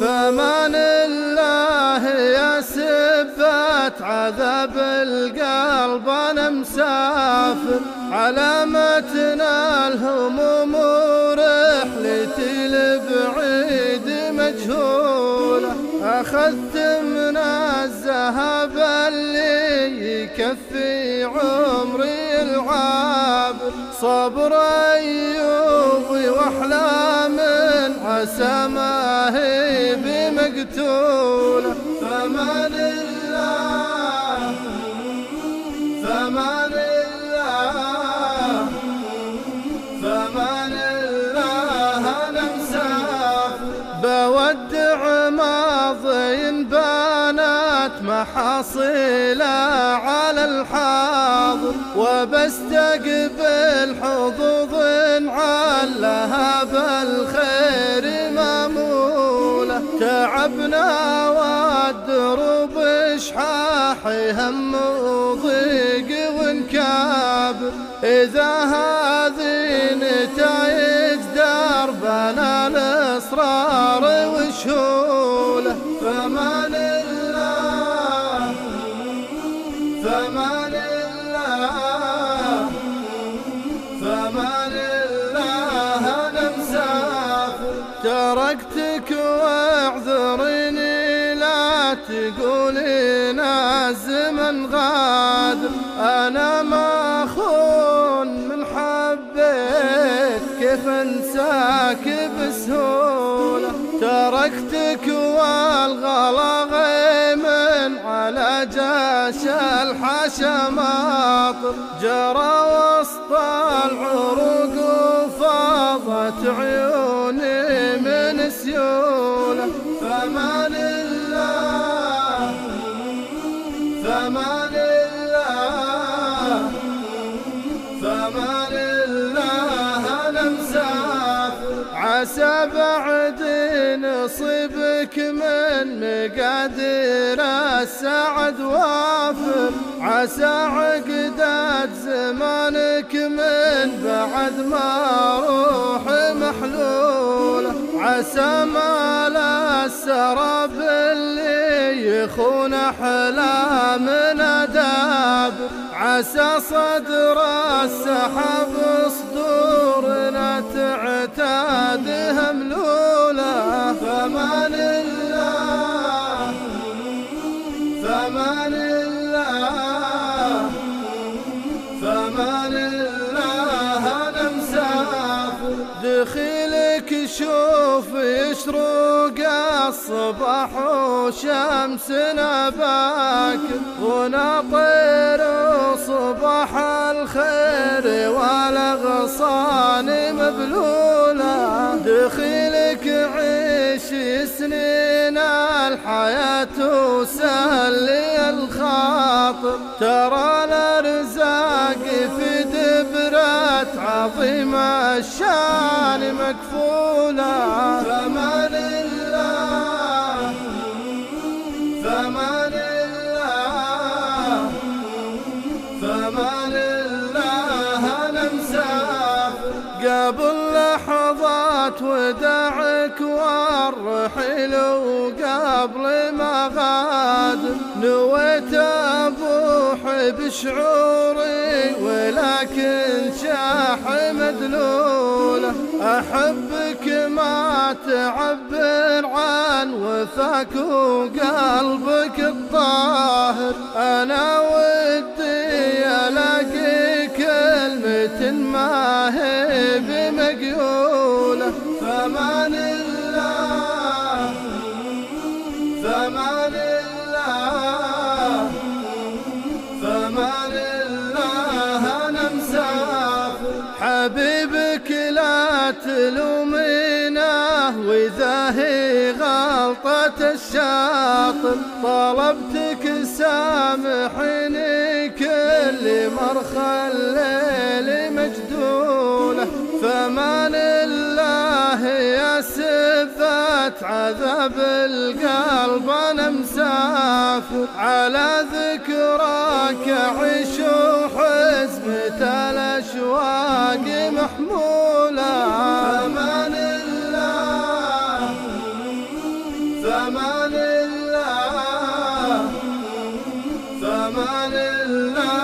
فمان الله يا سبات عذاب القلب أنا مسافر، علامتنا الهموم ورحلتي لبعيد مجهولة. أخذت من الذهب اللي يكفي عمري العابر، صبر أيوبي وأحلام عسى ما هي بمقتولة. فمان الله فمان الله فمان الله أنا مسافر، بودع ماضي بانت محاصيله على الحاضر، وبستقبل حظوظ علها بالخير مامولة. تعبنا والدروب شحاحي هم وضيق ونكابر، إذا هذه نتايج دربنا الإصرار وشهوله. فمان الله فمان الله فمان الله أنا مسافر، تركتك واعذريني لا تقولين الزمن غادر، أنا ما أخون من حبيت كيف انساك بسهولة. تركتك والغلا غيمن على جاش الحشا ماطر، جرى وسط العروق وفاضت عيوني من سيولة. فمان الله فمان الله فمان الله أنا مسافر، عسى بعد نصيبك من مقادير السعد وافر، عسى عقدة زمانك من بعد ما روحي محلولة، عسى مال السراب اللي يخون أحلامنا دابر، عسى صدر السحاب صدورنا تعتادها ملولة. فمان الله فمان الله فمان الله أنا مسافر، دخيلك شوف يشرق الصباح وشمسنا باكر، ونطير صباح الخير والأغصان مبلولة. دخيلك عيش سنين الحياة وسلي الخاطر، ترى الأرزاق في دبرة عظيم الشان مكفولة. فمان الله فمان الله فمان الله أنا مسافر، قبل لحظات وداعك والرحيل وقبل ما غادر، نويت أبوح بشعوري ولكن شاح مدلولة. أحبك ما تعبر عن وفاك وقلبك الطاهر، أنا ودي ألاقي كلمة ما هي بمقيولة. فمان الله فمان الله فمان الله أنا مسافر، حبيبك لا تلومينه وإذا هي غلطة الشاطر، طلبتك سامحيني كل مرخى الليل مجدولة. فمان الله يا سبا ليلة عذاب القلب أنا مسافر، على ذكراك أعيش وحزمة الأشواق محمولة. فمان الله فمان الله فمان الله